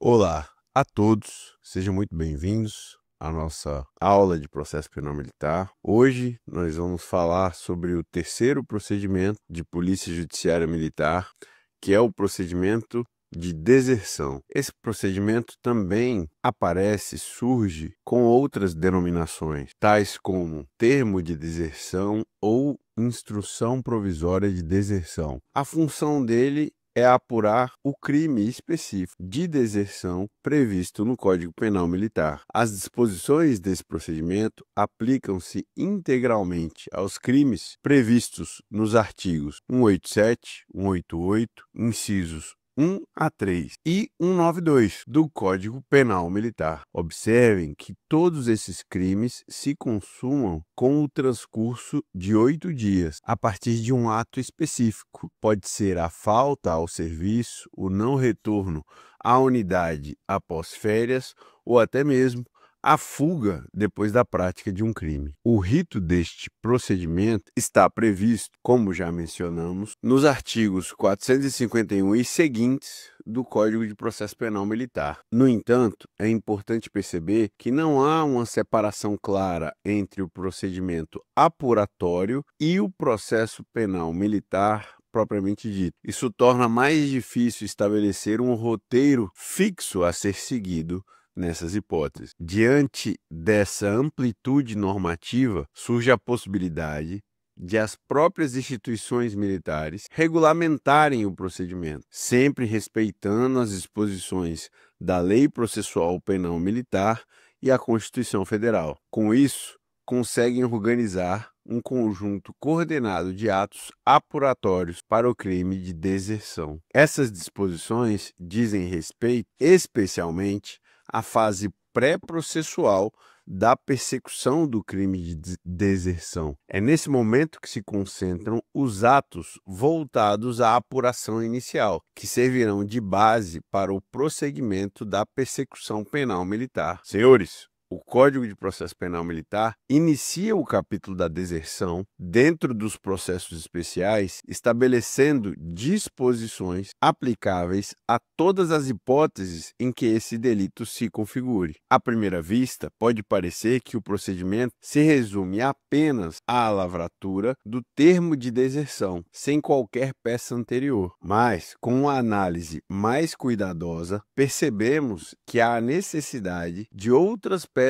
Olá a todos, sejam muito bem-vindos à nossa aula de processo penal militar. Hoje nós vamos falar sobre o terceiro procedimento de Polícia Judiciária Militar, que é o procedimento de deserção. Esse procedimento também surge com outras denominações, tais como termo de deserção ou instrução provisória de deserção. A função dele é apurar o crime específico de deserção previsto no Código Penal Militar. As disposições desse procedimento aplicam-se integralmente aos crimes previstos nos artigos 187, 188, incisos 1 a 3 e 192 do Código Penal Militar. Observem que todos esses crimes se consumam com o transcurso de 8 dias, a partir de um ato específico. Pode ser a falta ao serviço, o não retorno à unidade após férias ou até mesmo a fuga depois da prática de um crime. O rito deste procedimento está previsto, como já mencionamos, nos artigos 451 e seguintes do Código de Processo Penal Militar. No entanto, é importante perceber que não há uma separação clara entre o procedimento apuratório e o processo penal militar propriamente dito. Isso torna mais difícil estabelecer um roteiro fixo a ser seguido nessas hipóteses. Diante dessa amplitude normativa, surge a possibilidade de as próprias instituições militares regulamentarem o procedimento, sempre respeitando as disposições da Lei Processual Penal Militar e a Constituição Federal. Com isso, conseguem organizar um conjunto coordenado de atos apuratórios para o crime de deserção. Essas disposições dizem respeito especialmente a fase pré-processual da persecução do crime de deserção. É nesse momento que se concentram os atos voltados à apuração inicial, que servirão de base para o prosseguimento da persecução penal militar. Senhores, o Código de Processo Penal Militar inicia o capítulo da deserção dentro dos processos especiais, estabelecendo disposições aplicáveis a todas as hipóteses em que esse delito se configure. À primeira vista, pode parecer que o procedimento se resume apenas à lavratura do termo de deserção, sem qualquer peça anterior. Mas, com uma análise mais cuidadosa, percebemos que há necessidade de outras peças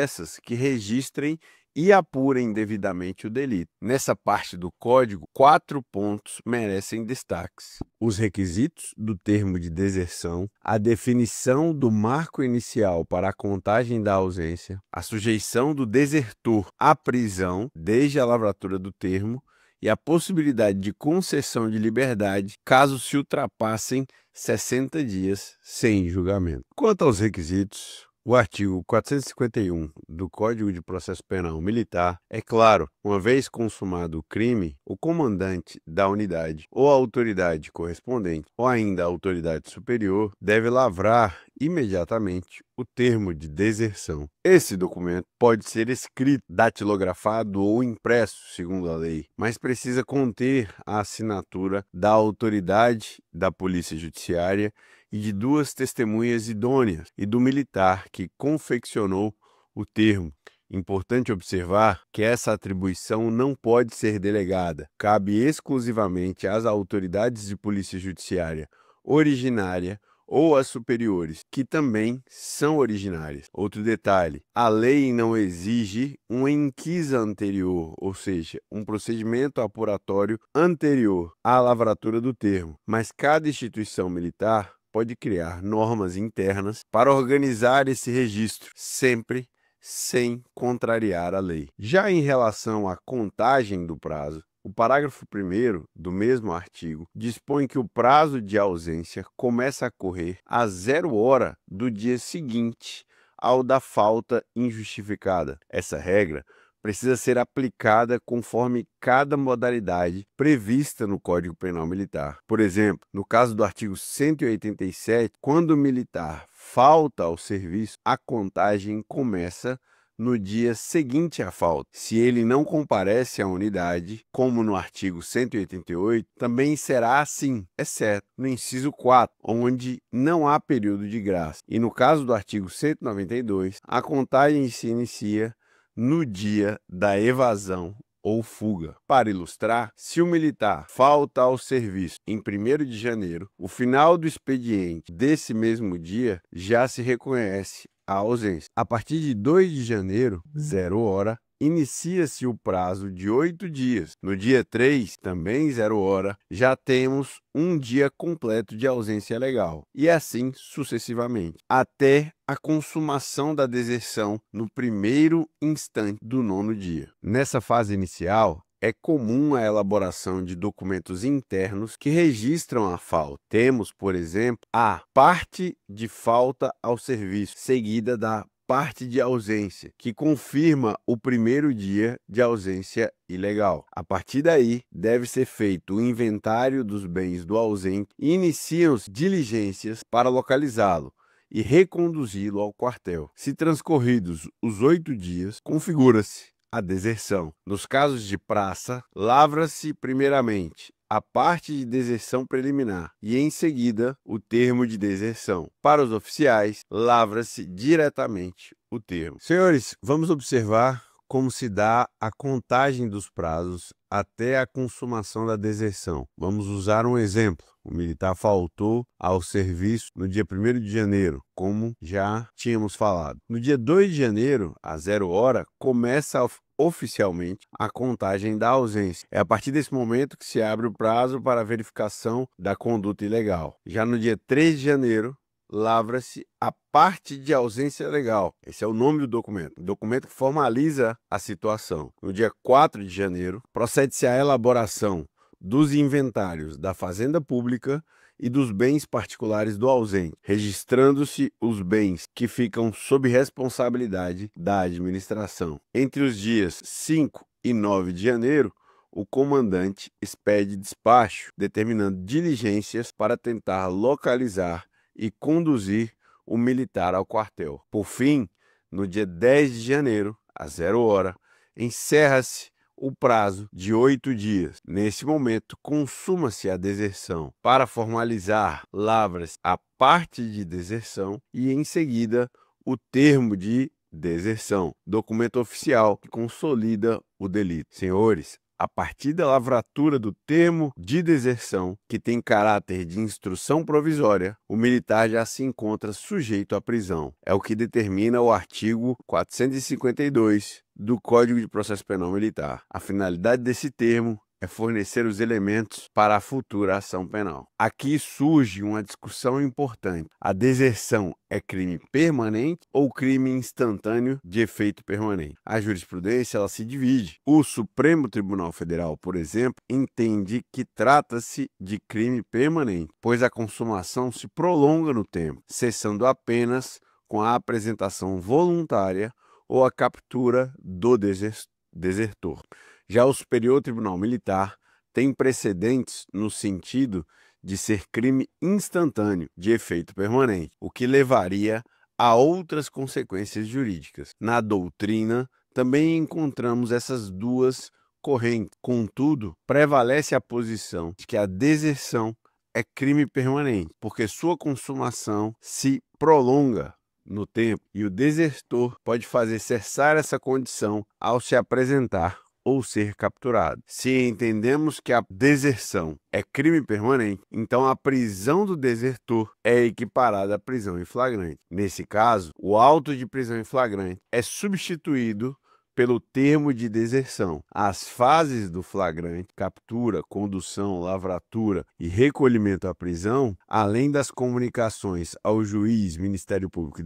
que registrem e apurem devidamente o delito. Nessa parte do código, 4 pontos merecem destaques: os requisitos do termo de deserção, a definição do marco inicial para a contagem da ausência, a sujeição do desertor à prisão desde a lavratura do termo e a possibilidade de concessão de liberdade caso se ultrapassem 60 dias sem julgamento. Quanto aos requisitos, o artigo 451 do Código de Processo Penal Militar é claro: uma vez consumado o crime, o comandante da unidade ou a autoridade correspondente, ou ainda a autoridade superior, deve lavrar imediatamente o termo de deserção. Esse documento pode ser escrito, datilografado ou impresso, segundo a lei, mas precisa conter a assinatura da autoridade da Polícia Judiciária e de 2 testemunhas idôneas e do militar que confeccionou o termo. Importante observar que essa atribuição não pode ser delegada, cabe exclusivamente às autoridades de polícia judiciária originária ou às superiores, que também são originárias. Outro detalhe: a lei não exige uma inquisa anterior, ou seja, um procedimento apuratório anterior à lavratura do termo, mas cada instituição militar pode criar normas internas para organizar esse registro, sempre sem contrariar a lei. Já em relação à contagem do prazo, o parágrafo 1º do mesmo artigo dispõe que o prazo de ausência começa a correr a 0 hora do dia seguinte ao da falta injustificada. Essa regra precisa ser aplicada conforme cada modalidade prevista no Código Penal Militar. Por exemplo, no caso do artigo 187, quando o militar falta ao serviço, a contagem começa no dia seguinte à falta. Se ele não comparece à unidade, como no artigo 188, também será assim, exceto no inciso 4, onde não há período de graça. E no caso do artigo 192, a contagem se inicia no dia da evasão ou fuga. Para ilustrar, se o militar falta ao serviço em 1º de janeiro, o final do expediente desse mesmo dia já se reconhece a ausência. A partir de 2 de janeiro, 0 hora, inicia-se o prazo de 8 dias. No dia 3, também 0 hora, já temos um dia completo de ausência legal. E assim sucessivamente, até a consumação da deserção no primeiro instante do 9º dia. Nessa fase inicial, é comum a elaboração de documentos internos que registram a falta. Temos, por exemplo, a parte de falta ao serviço, seguida da parte de ausência, que confirma o primeiro dia de ausência ilegal. A partir daí, deve ser feito o inventário dos bens do ausente e iniciam-se diligências para localizá-lo e reconduzi-lo ao quartel. Se transcorridos os 8 dias, configura-se a deserção. Nos casos de praça, lavra-se primeiramente a parte de deserção preliminar e, em seguida, o termo de deserção. Para os oficiais, lavra-se diretamente o termo. Senhores, vamos observar como se dá a contagem dos prazos até a consumação da deserção. Vamos usar um exemplo. O militar faltou ao serviço no dia 1º de janeiro, como já tínhamos falado. No dia 2 de janeiro, às 0 hora, começa oficialmente a contagem da ausência. É a partir desse momento que se abre o prazo para a verificação da conduta ilegal. Já no dia 3 de janeiro, lavra-se a parte de ausência legal. Esse é o nome do documento. O documento que formaliza a situação. No dia 4 de janeiro, procede-se à elaboração dos inventários da Fazenda Pública e dos bens particulares do ausente, registrando-se os bens que ficam sob responsabilidade da administração. Entre os dias 5 e 9 de janeiro, o comandante expede despacho, determinando diligências para tentar localizar e conduzir o militar ao quartel. Por fim, no dia 10 de janeiro, às 0 hora, encerra-se o prazo de 8 dias. Nesse momento, consuma-se a deserção. Para formalizar, lavra-se a parte de deserção e, em seguida, o termo de deserção, documento oficial que consolida o delito. Senhores, a partir da lavratura do termo de deserção, que tem caráter de instrução provisória, o militar já se encontra sujeito à prisão. É o que determina o artigo 452 do Código de Processo Penal Militar. A finalidade desse termo é fornecer os elementos para a futura ação penal. Aqui surge uma discussão importante. A deserção é crime permanente ou crime instantâneo de efeito permanente? A jurisprudência ela se divide. O Supremo Tribunal Federal, por exemplo, entende que trata-se de crime permanente, pois a consumação se prolonga no tempo, cessando apenas com a apresentação voluntária ou a captura do desertor. Já o Superior Tribunal Militar tem precedentes no sentido de ser crime instantâneo, de efeito permanente, o que levaria a outras consequências jurídicas. Na doutrina, também encontramos essas duas correntes. Contudo, prevalece a posição de que a deserção é crime permanente, porque sua consumação se prolonga no tempo e o desertor pode fazer cessar essa condição ao se apresentar ou ser capturado. Se entendemos que a deserção é crime permanente, então a prisão do desertor é equiparada à prisão em flagrante. Nesse caso, o auto de prisão em flagrante é substituído pelo termo de deserção. As fases do flagrante, captura, condução, lavratura e recolhimento à prisão, além das comunicações ao juiz, Ministério Público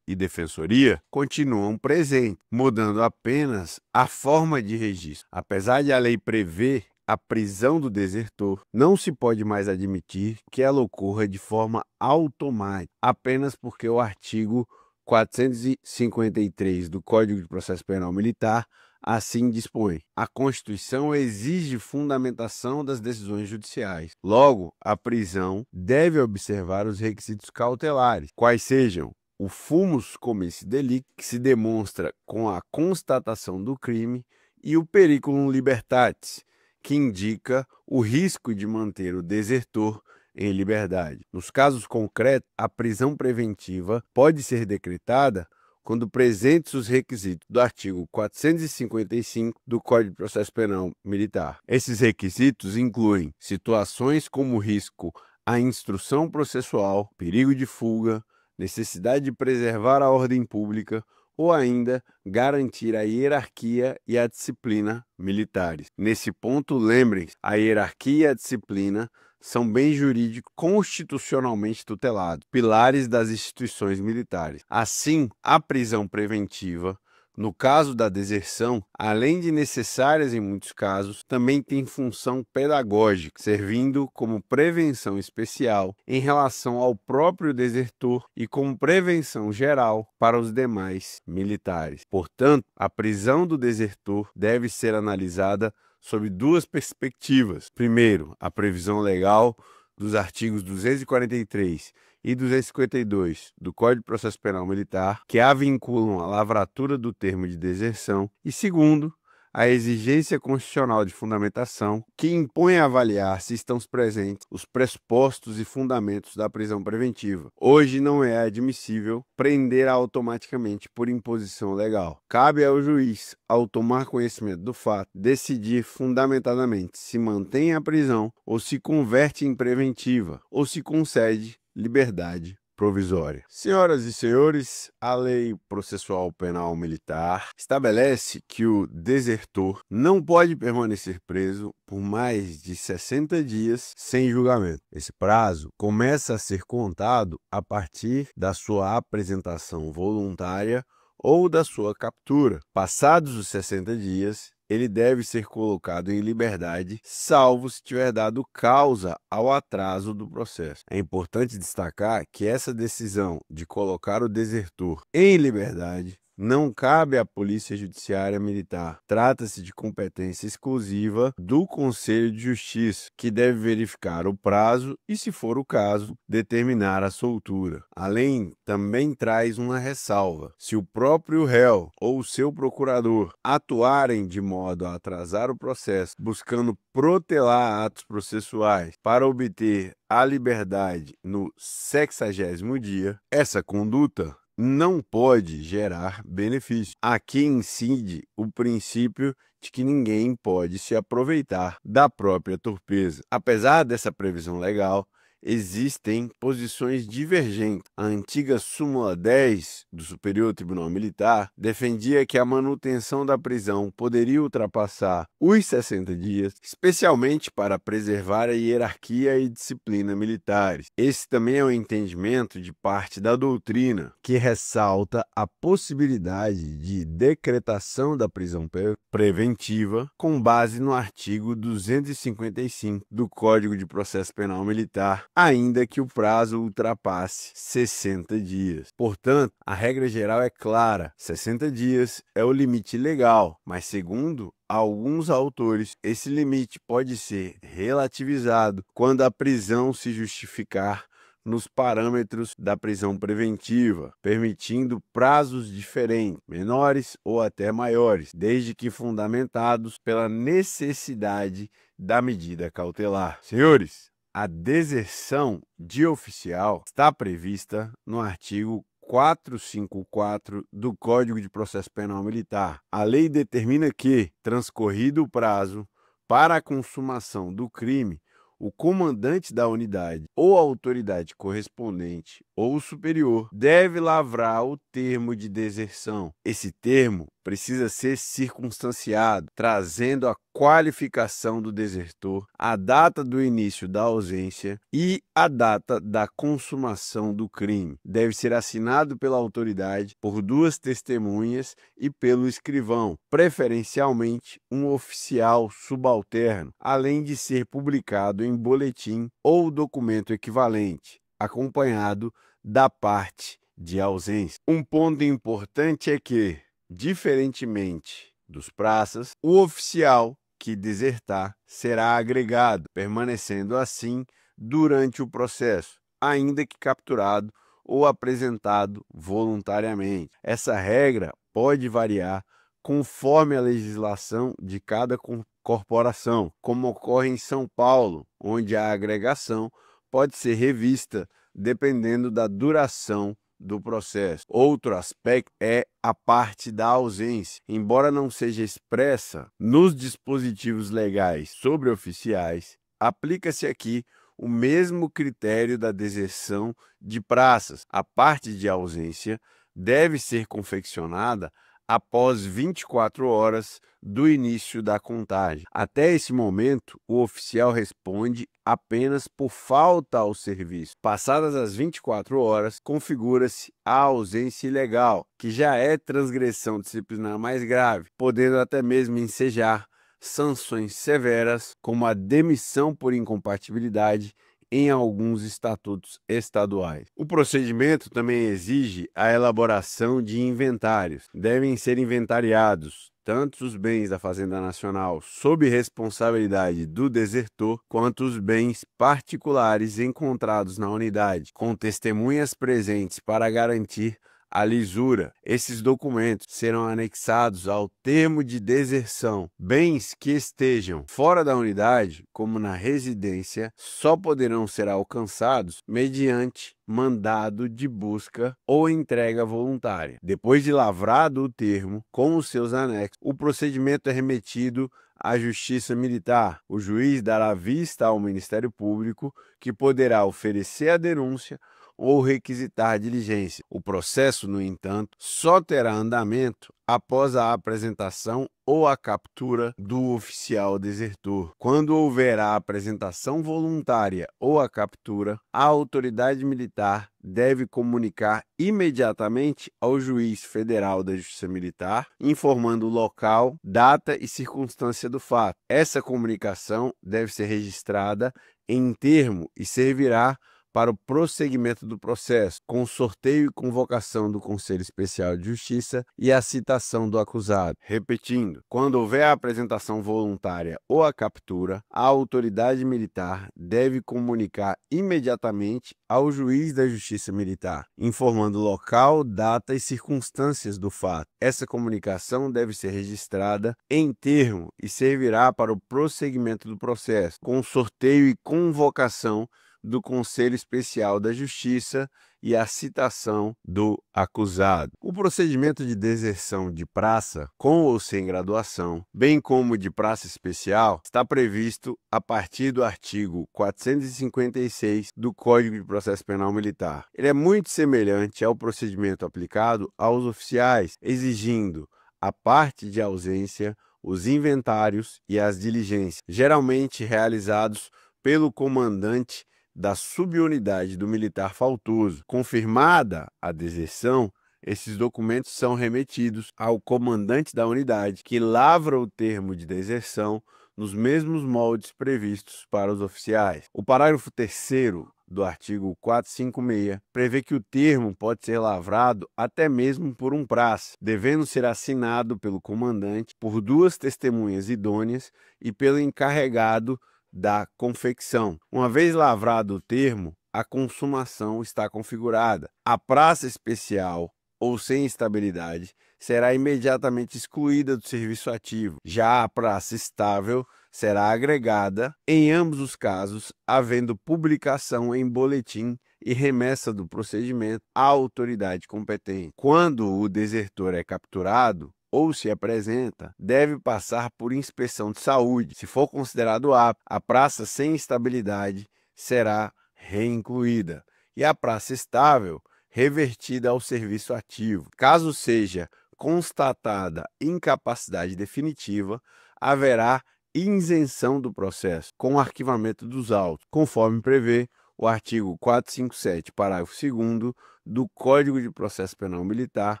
e Defensoria, continuam presentes, mudando apenas a forma de registro. Apesar de a lei prever a prisão do desertor, não se pode mais admitir que ela ocorra de forma automática, apenas porque o artigo 453 do Código de Processo Penal Militar assim dispõe. A Constituição exige fundamentação das decisões judiciais. Logo, a prisão deve observar os requisitos cautelares, quais sejam o fumus commissi delicti, que se demonstra com a constatação do crime, e o periculum libertatis, que indica o risco de manter o desertor em liberdade. Nos casos concretos, a prisão preventiva pode ser decretada quando presentes os requisitos do artigo 455 do Código de Processo Penal Militar. Esses requisitos incluem situações como risco à instrução processual, perigo de fuga, necessidade de preservar a ordem pública ou ainda garantir a hierarquia e a disciplina militares. Nesse ponto, lembrem-se, a hierarquia e a disciplina são bens jurídicos constitucionalmente tutelados, pilares das instituições militares. Assim, a prisão preventiva, no caso da deserção, além de necessárias em muitos casos, também tem função pedagógica, servindo como prevenção especial em relação ao próprio desertor e como prevenção geral para os demais militares. Portanto, a prisão do desertor deve ser analisada sob duas perspectivas. Primeiro, a previsão legal dos artigos 243 e 252 do Código de Processo Penal Militar, que a vinculam à lavratura do termo de deserção, e segundo, a exigência constitucional de fundamentação, que impõe a avaliar se estão presentes os pressupostos e fundamentos da prisão preventiva. Hoje não é admissível prender automaticamente por imposição legal. Cabe ao juiz, ao tomar conhecimento do fato, decidir fundamentadamente se mantém a prisão ou se converte em preventiva ou se concede liberdade provisória. Senhoras e senhores, a Lei Processual Penal Militar estabelece que o desertor não pode permanecer preso por mais de 60 dias sem julgamento. Esse prazo começa a ser contado a partir da sua apresentação voluntária ou da sua captura. Passados os 60 dias, ele deve ser colocado em liberdade, salvo se tiver dado causa ao atraso do processo. É importante destacar que essa decisão de colocar o desertor em liberdade não cabe à Polícia Judiciária Militar. Trata-se de competência exclusiva do Conselho de Justiça, que deve verificar o prazo e, se for o caso, determinar a soltura. Além, também traz uma ressalva: se o próprio réu ou o seu procurador atuarem de modo a atrasar o processo, buscando protelar atos processuais para obter a liberdade no 60º dia, essa conduta não pode gerar benefício. Aqui incide o princípio de que ninguém pode se aproveitar da própria torpeza. Apesar dessa previsão legal, existem posições divergentes. A antiga súmula 10 do Superior Tribunal Militar defendia que a manutenção da prisão poderia ultrapassar os 60 dias, especialmente para preservar a hierarquia e disciplina militares. Esse também é o entendimento de parte da doutrina, que ressalta a possibilidade de decretação da prisão preventiva com base no artigo 255 do Código de Processo Penal Militar, ainda que o prazo ultrapasse 60 dias. Portanto, a regra geral é clara: 60 dias é o limite legal, mas segundo alguns autores, esse limite pode ser relativizado quando a prisão se justificar nos parâmetros da prisão preventiva, permitindo prazos diferentes, menores ou até maiores, desde que fundamentados pela necessidade da medida cautelar. Senhores, a deserção de oficial está prevista no artigo 454 do Código de Processo Penal Militar. A lei determina que, transcorrido o prazo para a consumação do crime, o comandante da unidade ou a autoridade correspondente ou superior deve lavrar o termo de deserção. Esse termo precisa ser circunstanciado, trazendo a qualificação do desertor, a data do início da ausência e a data da consumação do crime. Deve ser assinado pela autoridade, por duas testemunhas e pelo escrivão, preferencialmente um oficial subalterno, além de ser publicado em boletim ou documento equivalente, acompanhado da parte de ausência. Um ponto importante é que, diferentemente dos praças, o oficial que desertar será agregado, permanecendo assim durante o processo, ainda que capturado ou apresentado voluntariamente. Essa regra pode variar conforme a legislação de cada corporação, como ocorre em São Paulo, onde a agregação pode ser revista dependendo da duração do processo. Outro aspecto é a parte da ausência. Embora não seja expressa nos dispositivos legais sobre oficiais, aplica-se aqui o mesmo critério da deserção de praças. A parte de ausência deve ser confeccionada após 24 horas do início da contagem. Até esse momento, o oficial responde apenas por falta ao serviço. Passadas as 24 horas, configura-se a ausência ilegal, que já é transgressão disciplinar mais grave, podendo até mesmo ensejar sanções severas, como a demissão por incompatibilidade em alguns estatutos estaduais. O procedimento também exige a elaboração de inventários. Devem ser inventariados tanto os bens da Fazenda Nacional sob responsabilidade do desertor, quanto os bens particulares encontrados na unidade, com testemunhas presentes para garantir a lisura. Esses documentos serão anexados ao termo de deserção. Bens que estejam fora da unidade, como na residência, só poderão ser alcançados mediante mandado de busca ou entrega voluntária. Depois de lavrado o termo com os seus anexos, o procedimento é remetido à Justiça Militar. O juiz dará vista ao Ministério Público, que poderá oferecer a denúncia ou requisitar a diligência. O processo, no entanto, só terá andamento após a apresentação ou a captura do oficial desertor. Quando houver a apresentação voluntária ou a captura, a autoridade militar deve comunicar imediatamente ao juiz federal da Justiça Militar, informando o local, data e circunstância do fato. Essa comunicação deve ser registrada em termo e servirá para o prosseguimento do processo, com sorteio e convocação do Conselho Especial de Justiça e a citação do acusado. Repetindo, quando houver a apresentação voluntária ou a captura, a autoridade militar deve comunicar imediatamente ao juiz da Justiça Militar, informando o local, data e circunstâncias do fato. Essa comunicação deve ser registrada em termo e servirá para o prosseguimento do processo, com sorteio e convocação do Conselho Especial da Justiça e a citação do acusado. O procedimento de deserção de praça, com ou sem graduação, bem como de praça especial, está previsto a partir do artigo 456 do Código de Processo Penal Militar. Ele é muito semelhante ao procedimento aplicado aos oficiais, exigindo a parte de ausência, os inventários e as diligências, geralmente realizados pelo comandante da subunidade do militar faltoso. Confirmada a deserção, esses documentos são remetidos ao comandante da unidade, que lavra o termo de deserção nos mesmos moldes previstos para os oficiais. O parágrafo 3º do artigo 456 prevê que o termo pode ser lavrado até mesmo por um praça, devendo ser assinado pelo comandante, por 2 testemunhas idôneas e pelo encarregado da confecção. Uma vez lavrado o termo, a consumação está configurada. A praça especial ou sem estabilidade será imediatamente excluída do serviço ativo. Já a praça estável será agregada, em ambos os casos, havendo publicação em boletim e remessa do procedimento à autoridade competente. Quando o desertor é capturado ou se apresenta, deve passar por inspeção de saúde. Se for considerado apto, a praça sem estabilidade será reincluída e a praça estável revertida ao serviço ativo. Caso seja constatada incapacidade definitiva, haverá isenção do processo com arquivamento dos autos, conforme prevê o artigo 457, parágrafo 2º do Código de Processo Penal Militar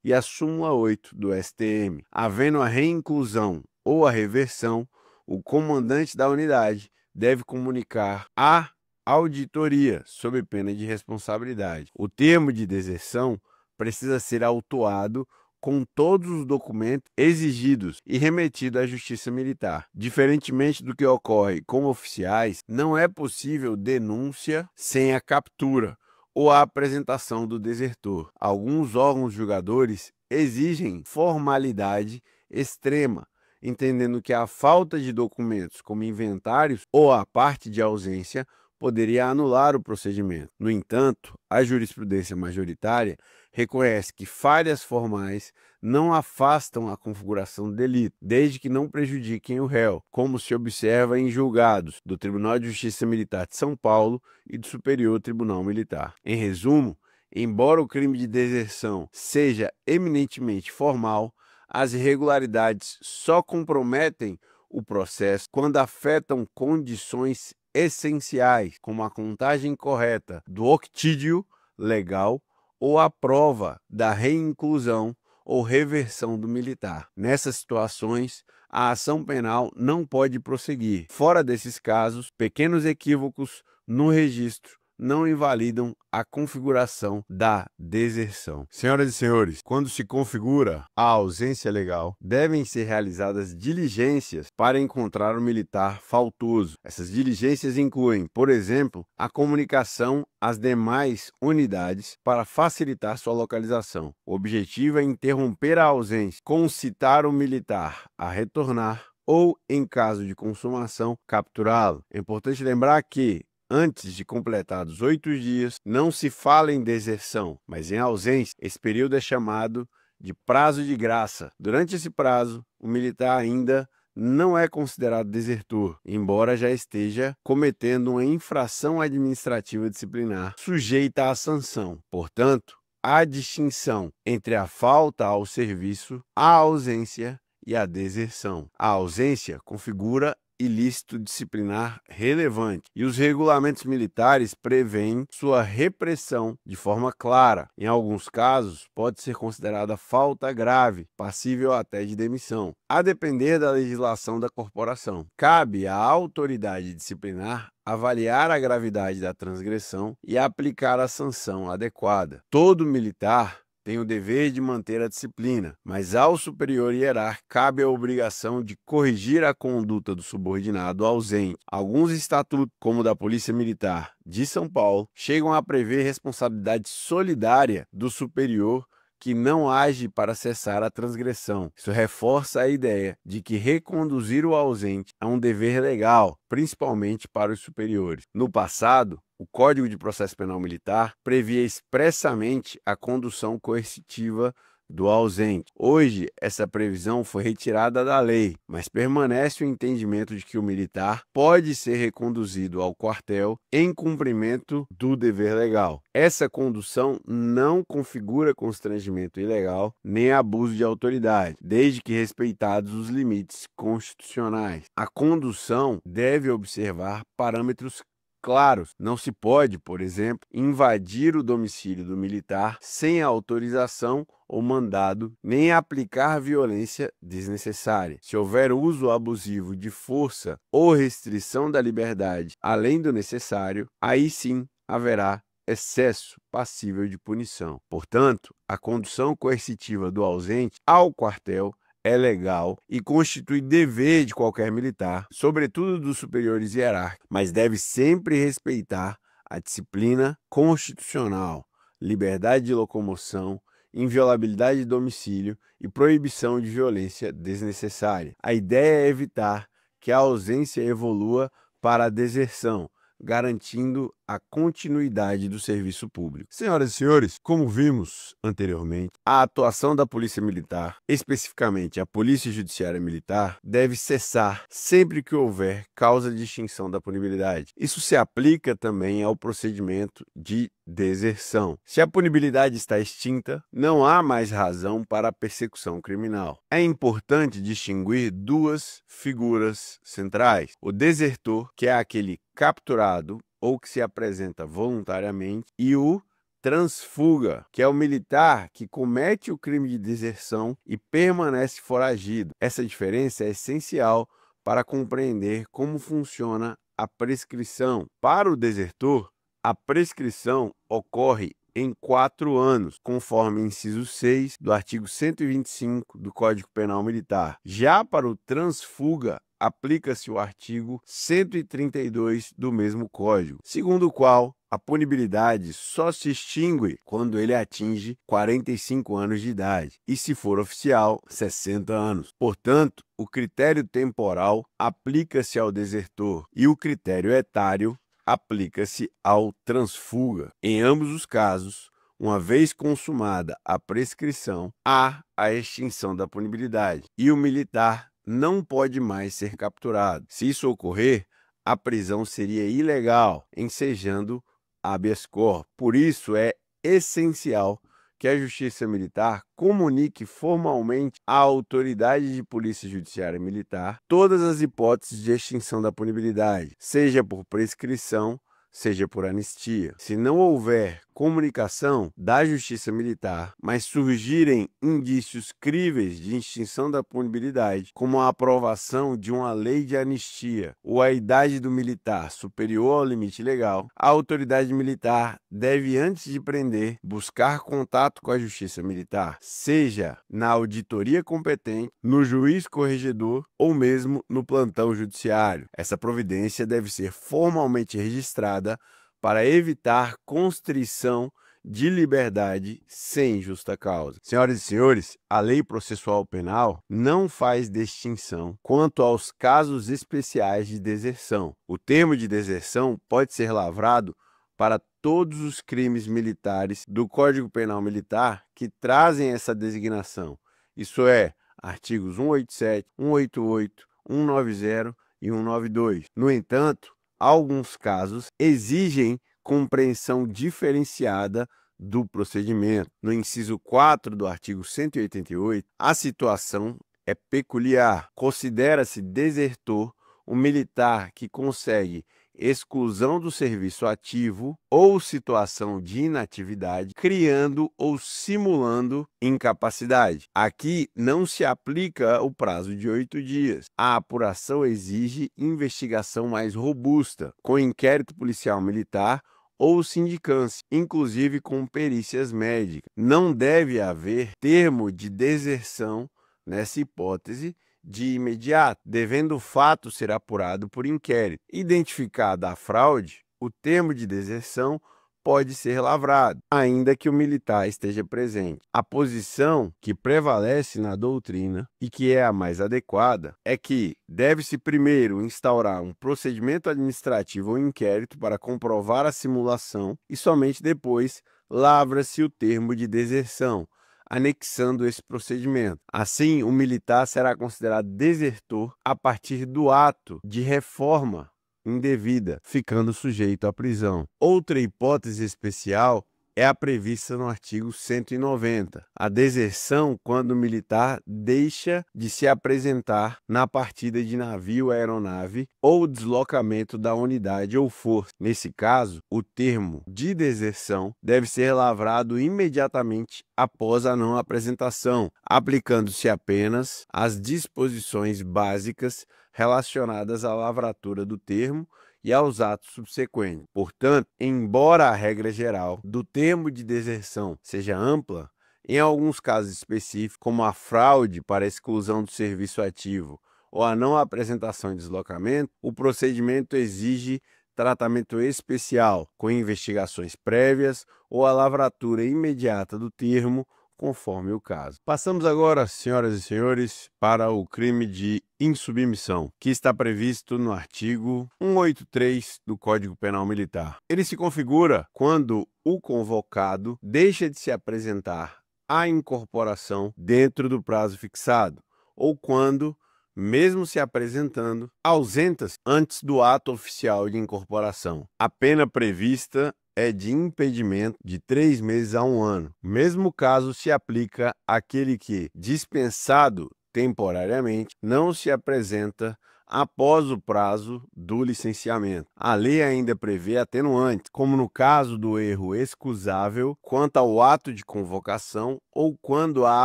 e a súmula 8 do STM. Havendo a reinclusão ou a reversão, o comandante da unidade deve comunicar à auditoria, sob pena de responsabilidade. O termo de deserção precisa ser autuado com todos os documentos exigidos e remetido à Justiça Militar. Diferentemente do que ocorre com oficiais, não é possível denúncia sem a captura ou a apresentação do desertor. Alguns órgãos julgadores exigem formalidade extrema, entendendo que a falta de documentos como inventários ou a parte de ausência poderia anular o procedimento. No entanto, a jurisprudência majoritária reconhece que falhas formais não afastam a configuração do delito, desde que não prejudiquem o réu, como se observa em julgados do Tribunal de Justiça Militar de São Paulo e do Superior Tribunal Militar. Em resumo, embora o crime de deserção seja eminentemente formal, as irregularidades só comprometem o processo quando afetam condições essenciais, como a contagem correta do octídio legal ou a prova da reinclusão ou reversão do militar. Nessas situações, a ação penal não pode prosseguir. Fora desses casos, pequenos equívocos no registro não invalidam a configuração da deserção. Senhoras e senhores, quando se configura a ausência legal, devem ser realizadas diligências para encontrar o militar faltoso. Essas diligências incluem, por exemplo, a comunicação às demais unidades para facilitar sua localização. O objetivo é interromper a ausência, concitar o militar a retornar ou, em caso de consumação, capturá-lo. É importante lembrar que antes de completados 8 dias, não se fala em deserção, mas em ausência. Esse período é chamado de prazo de graça. Durante esse prazo, o militar ainda não é considerado desertor, embora já esteja cometendo uma infração administrativa disciplinar sujeita à sanção. Portanto, há distinção entre a falta ao serviço, a ausência e a deserção. A ausência configura ilícito disciplinar relevante e os regulamentos militares prevêem sua repressão de forma clara. Em alguns casos, pode ser considerada falta grave, passível até de demissão, a depender da legislação da corporação. Cabe à autoridade disciplinar avaliar a gravidade da transgressão e aplicar a sanção adequada. Todo militar tem o dever de manter a disciplina, mas ao superior hierárquico cabe a obrigação de corrigir a conduta do subordinado ausente. Alguns estatutos, como o da Polícia Militar de São Paulo, chegam a prever responsabilidade solidária do superior que não age para cessar a transgressão. Isso reforça a ideia de que reconduzir o ausente é um dever legal, principalmente para os superiores. No passado, o Código de Processo Penal Militar previa expressamente a condução coercitiva do ausente. Hoje, essa previsão foi retirada da lei, mas permanece o entendimento de que o militar pode ser reconduzido ao quartel em cumprimento do dever legal. Essa condução não configura constrangimento ilegal nem abuso de autoridade, desde que respeitados os limites constitucionais. A condução deve observar parâmetros claros. Não se pode, por exemplo, invadir o domicílio do militar sem autorização ou mandado, nem aplicar violência desnecessária. Se houver uso abusivo de força ou restrição da liberdade além do necessário, aí sim haverá excesso passível de punição. Portanto, a condução coercitiva do ausente ao quartel é legal e constitui dever de qualquer militar, sobretudo dos superiores hierárquicos, mas deve sempre respeitar a disciplina constitucional, liberdade de locomoção, inviolabilidade de domicílio e proibição de violência desnecessária. A ideia é evitar que a ausência evolua para a deserção, garantindo a continuidade do serviço público. Senhoras e senhores, como vimos anteriormente, a atuação da Polícia Militar, especificamente a Polícia Judiciária Militar, deve cessar sempre que houver causa de extinção da punibilidade. Isso se aplica também ao procedimento de deserção. Se a punibilidade está extinta, não há mais razão para a persecução criminal. É importante distinguir duas figuras centrais: o desertor, que é aquele capturado ou que se apresenta voluntariamente, e o transfuga, que é o militar que comete o crime de deserção e permanece foragido. Essa diferença é essencial para compreender como funciona a prescrição. Para o desertor, a prescrição ocorre em 4 anos, conforme inciso 6 do artigo 125 do Código Penal Militar. Já para o transfuga, aplica-se o artigo 132 do mesmo Código, segundo o qual a punibilidade só se extingue quando ele atinge 45 anos de idade e, se for oficial, 60 anos. Portanto, o critério temporal aplica-se ao desertor e o critério etário aplica-se ao transfuga. Em ambos os casos, uma vez consumada a prescrição, há a extinção da punibilidade e o militar não pode mais ser capturado. Se isso ocorrer, a prisão seria ilegal, ensejando habeas corpus. Por isso, é essencial que a Justiça Militar comunique formalmente à Autoridade de Polícia Judiciária Militar todas as hipóteses de extinção da punibilidade, seja por prescrição, seja por anistia. Se não houver comunicação da Justiça Militar, mas surgirem indícios críveis de extinção da punibilidade, como a aprovação de uma lei de anistia ou a idade do militar superior ao limite legal, a autoridade militar deve, antes de prender, buscar contato com a Justiça Militar, seja na auditoria competente, no juiz corregedor ou mesmo no plantão judiciário. Essa providência deve ser formalmente registrada para evitar constrição de liberdade sem justa causa. Senhoras e senhores, a Lei Processual Penal não faz distinção quanto aos casos especiais de deserção. O termo de deserção pode ser lavrado para todos os crimes militares do Código Penal Militar que trazem essa designação. Isso é, artigos 187, 188, 190 e 192. No entanto, alguns casos exigem compreensão diferenciada do procedimento. No inciso 4 do artigo 188, a situação é peculiar. Considera-se desertor o militar que consegue exclusão do serviço ativo ou situação de inatividade, criando ou simulando incapacidade. Aqui não se aplica o prazo de 8 dias. A apuração exige investigação mais robusta, com inquérito policial militar ou sindicância, inclusive com perícias médicas. Não deve haver termo de deserção nessa hipótese de imediato, devendo o fato ser apurado por inquérito. Identificada a fraude, o termo de deserção pode ser lavrado, ainda que o militar esteja presente. A posição que prevalece na doutrina e que é a mais adequada é que deve-se primeiro instaurar um procedimento administrativo ou inquérito para comprovar a simulação e somente depois lavra-se o termo de deserção, anexando esse procedimento. Assim, o militar será considerado desertor a partir do ato de reforma indevida, ficando sujeito à prisão. Outra hipótese especial é a prevista no artigo 190, a deserção quando o militar deixa de se apresentar na partida de navio, aeronave ou deslocamento da unidade ou força. Nesse caso, o termo de deserção deve ser lavrado imediatamente após a não apresentação, aplicando-se apenas às disposições básicas relacionadas à lavratura do termo e aos atos subsequentes. Portanto, embora a regra geral do termo de deserção seja ampla, em alguns casos específicos, como a fraude para a exclusão do serviço ativo ou a não apresentação e deslocamento, o procedimento exige tratamento especial, com investigações prévias ou a lavratura imediata do termo, conforme o caso. Passamos agora, senhoras e senhores, para o crime de insubmissão, que está previsto no artigo 183 do Código Penal Militar. Ele se configura quando o convocado deixa de se apresentar à incorporação dentro do prazo fixado, ou quando, mesmo se apresentando, ausenta-se antes do ato oficial de incorporação. A pena prevista é de impedimento de 3 meses a 1 ano. O mesmo caso se aplica àquele que, dispensado temporariamente, não se apresenta após o prazo do licenciamento. A lei ainda prevê atenuantes, como no caso do erro excusável quanto ao ato de convocação ou quando a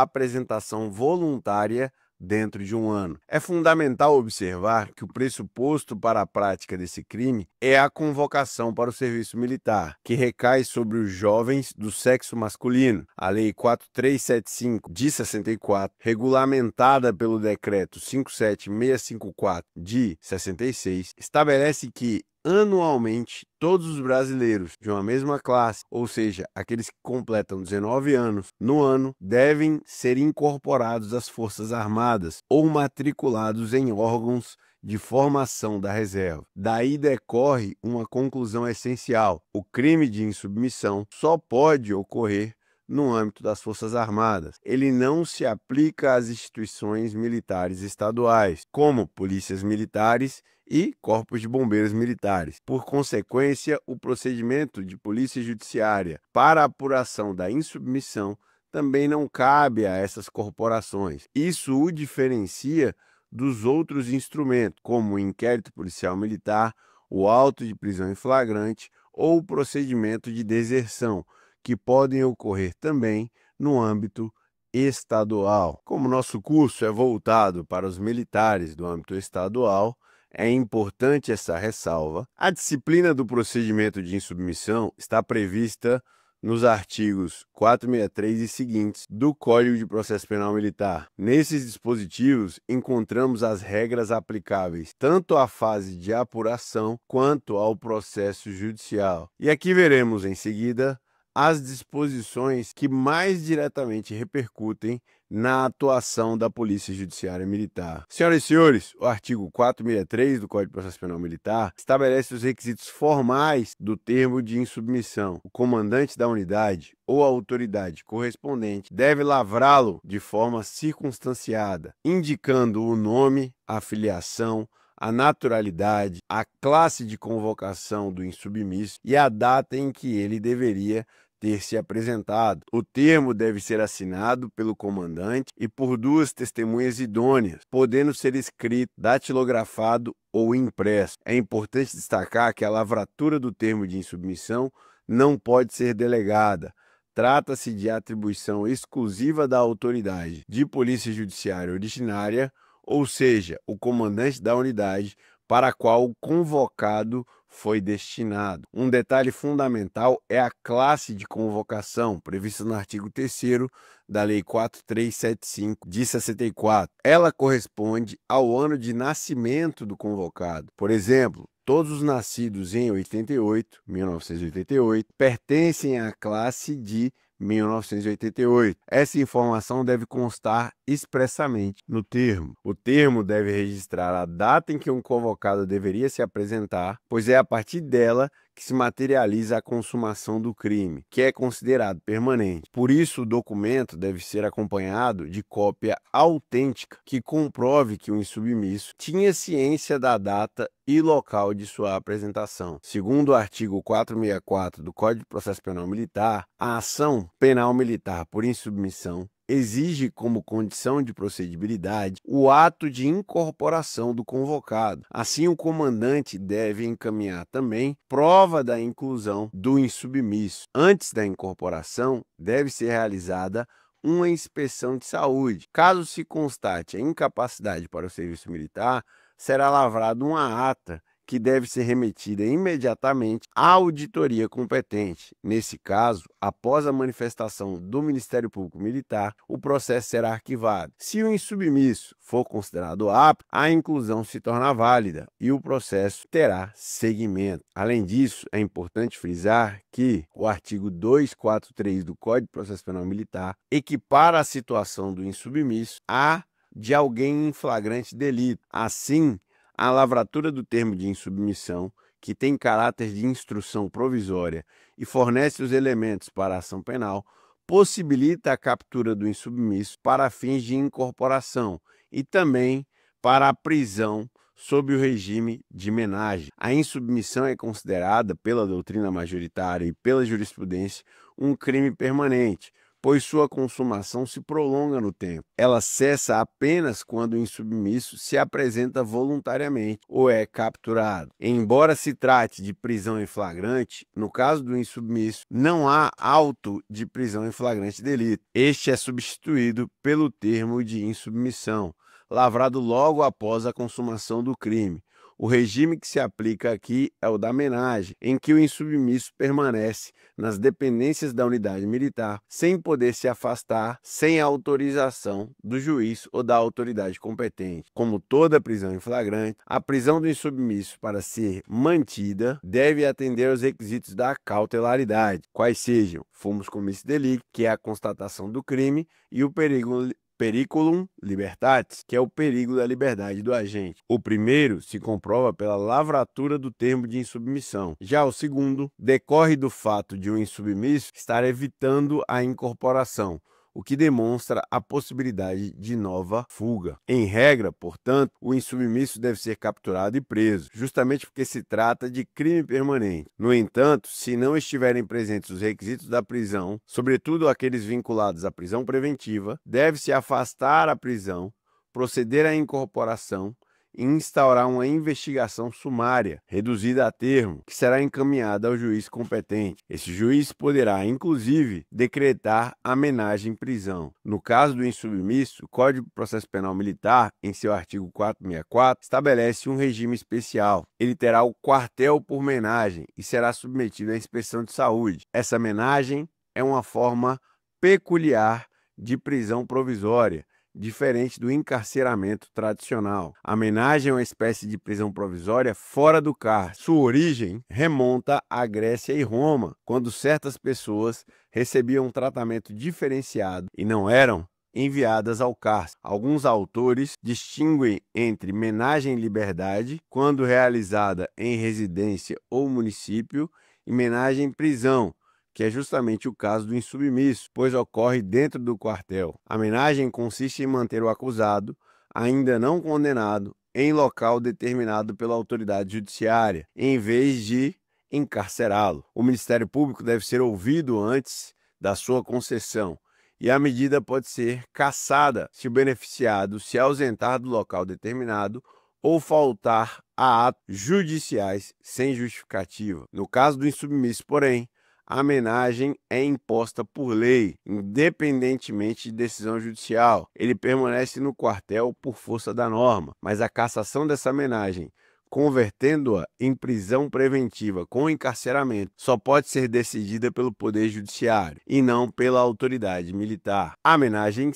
apresentação voluntária dentro de um ano. É fundamental observar que o pressuposto para a prática desse crime é a convocação para o serviço militar, que recai sobre os jovens do sexo masculino. A Lei 4375 de 64, regulamentada pelo Decreto 57654 de 66, estabelece que anualmente, todos os brasileiros de uma mesma classe, ou seja, aqueles que completam 19 anos no ano, devem ser incorporados às Forças Armadas ou matriculados em órgãos de formação da reserva. Daí decorre uma conclusão essencial: o crime de insubmissão só pode ocorrer no âmbito das Forças Armadas. Ele não se aplica às instituições militares estaduais, como polícias militares e corpos de bombeiros militares. Por consequência, o procedimento de polícia judiciária para a apuração da insubmissão também não cabe a essas corporações. Isso o diferencia dos outros instrumentos, como o inquérito policial militar, o auto de prisão em flagrante ou o procedimento de deserção, que podem ocorrer também no âmbito estadual. Como nosso curso é voltado para os militares do âmbito estadual, é importante essa ressalva. A disciplina do procedimento de insubmissão está prevista nos artigos 463 e seguintes do Código de Processo Penal Militar. Nesses dispositivos, encontramos as regras aplicáveis tanto à fase de apuração quanto ao processo judicial. E aqui veremos em seguida as disposições que mais diretamente repercutem na atuação da Polícia Judiciária Militar. Senhoras e senhores, o artigo 463 do Código de Processo Penal Militar estabelece os requisitos formais do termo de insubmissão. O comandante da unidade ou a autoridade correspondente deve lavrá-lo de forma circunstanciada, indicando o nome, a filiação, a naturalidade, a classe de convocação do insubmisso e a data em que ele deveria ter se apresentado. O termo deve ser assinado pelo comandante e por duas testemunhas idôneas, podendo ser escrito, datilografado ou impresso. É importante destacar que a lavratura do termo de insubmissão não pode ser delegada. Trata-se de atribuição exclusiva da autoridade de polícia judiciária ordinária, ou seja, o comandante da unidade para a qual o convocado foi destinado. Um detalhe fundamental é a classe de convocação, prevista no artigo 3º da Lei 4375 de 64. Ela corresponde ao ano de nascimento do convocado. Por exemplo, todos os nascidos em 1988, pertencem à classe de 1988. Essa informação deve constar expressamente no termo. O termo deve registrar a data em que um convocado deveria se apresentar, pois é a partir dela que se materializa a consumação do crime, que é considerado permanente. Por isso, o documento deve ser acompanhado de cópia autêntica que comprove que o insubmisso tinha ciência da data e local de sua apresentação. Segundo o artigo 464 do Código de Processo Penal Militar, a ação penal militar por insubmissão exige como condição de procedibilidade o ato de incorporação do convocado. Assim, o comandante deve encaminhar também prova da inclusão do insubmisso. Antes da incorporação, deve ser realizada uma inspeção de saúde. Caso se constate a incapacidade para o serviço militar, será lavrada uma ata que deve ser remetida imediatamente à auditoria competente. Nesse caso, após a manifestação do Ministério Público Militar, o processo será arquivado. Se o insubmisso for considerado apto, a inclusão se torna válida e o processo terá seguimento. Além disso, é importante frisar que o artigo 243 do Código de Processo Penal Militar equipara a situação do insubmisso à de alguém em flagrante delito. Assim, a lavratura do termo de insubmissão, que tem caráter de instrução provisória e fornece os elementos para a ação penal, possibilita a captura do insubmisso para fins de incorporação e também para a prisão sob o regime de menagem. A insubmissão é considerada, pela doutrina majoritária e pela jurisprudência, um crime permanente, pois sua consumação se prolonga no tempo. Ela cessa apenas quando o insubmisso se apresenta voluntariamente ou é capturado. Embora se trate de prisão em flagrante, no caso do insubmisso, não há auto de prisão em flagrante delito. Este é substituído pelo termo de insubmissão. lavrado logo após a consumação do crime. O regime que se aplica aqui é o da menagem, em que o insubmisso permanece nas dependências da unidade militar, sem poder se afastar, sem a autorização do juiz ou da autoridade competente. Como toda prisão em flagrante, a prisão do insubmisso, para ser mantida, deve atender aos requisitos da cautelaridade, quais sejam fumus commissi delicti, que é a constatação do crime, e o periculum libertatis, que é o perigo da liberdade do agente. O primeiro se comprova pela lavratura do termo de insubmissão. Já o segundo decorre do fato de o insubmisso estar evitando a incorporação, o que demonstra a possibilidade de nova fuga. Em regra, portanto, o insubmisso deve ser capturado e preso, justamente porque se trata de crime permanente. No entanto, se não estiverem presentes os requisitos da prisão, sobretudo aqueles vinculados à prisão preventiva, deve-se afastar a prisão, proceder à incorporação e instaurar uma investigação sumária, reduzida a termo, que será encaminhada ao juiz competente. Esse juiz poderá, inclusive, decretar a menagem em prisão. No caso do insubmisso, o Código de Processo Penal Militar, em seu artigo 464, estabelece um regime especial. Ele terá o quartel por menagem e será submetido à inspeção de saúde. Essa menagem é uma forma peculiar de prisão provisória, diferente do encarceramento tradicional. A menagem é uma espécie de prisão provisória fora do cárcere. Sua origem remonta à Grécia e Roma, quando certas pessoas recebiam um tratamento diferenciado e não eram enviadas ao cárcere. Alguns autores distinguem entre menagem em liberdade, quando realizada em residência ou município, e menagem em prisão, que é justamente o caso do insubmisso, pois ocorre dentro do quartel. A menagem consiste em manter o acusado, ainda não condenado, em local determinado pela autoridade judiciária, em vez de encarcerá-lo. O Ministério Público deve ser ouvido antes da sua concessão, e a medida pode ser cassada se o beneficiado se ausentar do local determinado ou faltar a atos judiciais sem justificativa. No caso do insubmisso, porém, a menagem é imposta por lei, independentemente de decisão judicial. Ele permanece no quartel por força da norma, mas a cassação dessa menagem, convertendo-a em prisão preventiva com encarceramento, só pode ser decidida pelo Poder Judiciário e não pela autoridade militar. A menagem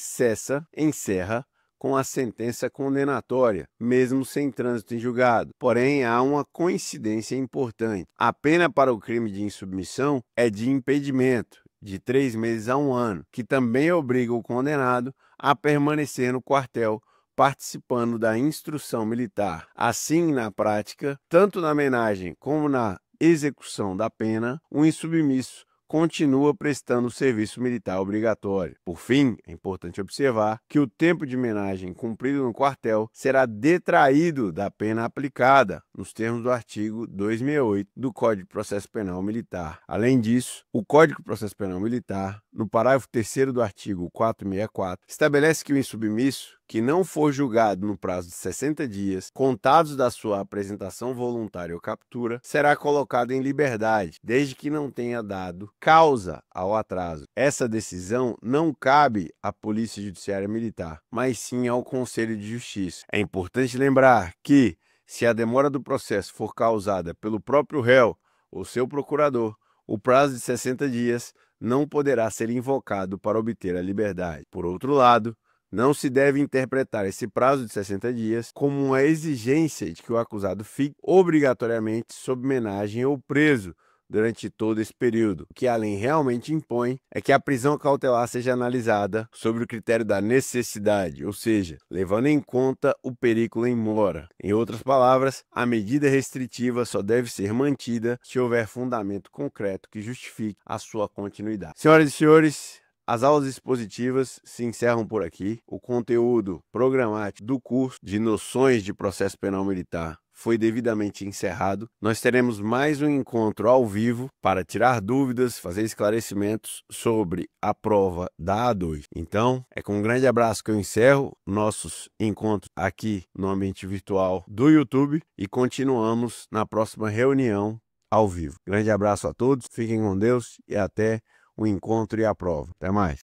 encerra com a sentença condenatória, mesmo sem trânsito em julgado. Porém, há uma coincidência importante. A pena para o crime de insubmissão é de impedimento, de 3 meses a 1 ano, que também obriga o condenado a permanecer no quartel, participando da instrução militar. Assim, na prática, tanto na menagem como na execução da pena, o insubmisso continua prestando o serviço militar obrigatório. Por fim, é importante observar que o tempo de menagem cumprido no quartel será detraído da pena aplicada, nos termos do artigo 268 do Código de Processo Penal Militar. Além disso, o Código de Processo Penal Militar, no parágrafo 3º do artigo 464, estabelece que o insubmisso que não for julgado no prazo de 60 dias, contados da sua apresentação voluntária ou captura, será colocado em liberdade, desde que não tenha dado causa ao atraso. Essa decisão não cabe à Polícia Judiciária Militar, mas sim ao Conselho de Justiça. É importante lembrar que, se a demora do processo for causada pelo próprio réu ou seu procurador, o prazo de 60 dias não poderá ser invocado para obter a liberdade. Por outro lado, não se deve interpretar esse prazo de 60 dias como uma exigência de que o acusado fique obrigatoriamente sob menagem ou preso durante todo esse período. O que a lei realmente impõe é que a prisão cautelar seja analisada sobre o critério da necessidade, ou seja, levando em conta o perigo em mora. Em outras palavras, a medida restritiva só deve ser mantida se houver fundamento concreto que justifique a sua continuidade. Senhoras e senhores, as aulas expositivas se encerram por aqui. O conteúdo programático do curso de Noções de Processo Penal Militar foi devidamente encerrado. Nós teremos mais um encontro ao vivo para tirar dúvidas, fazer esclarecimentos sobre a prova da A2. Então, é com um grande abraço que eu encerro nossos encontros aqui no ambiente virtual do YouTube e continuamos na próxima reunião ao vivo. Grande abraço a todos, fiquem com Deus e até o encontro e a prova. Até mais.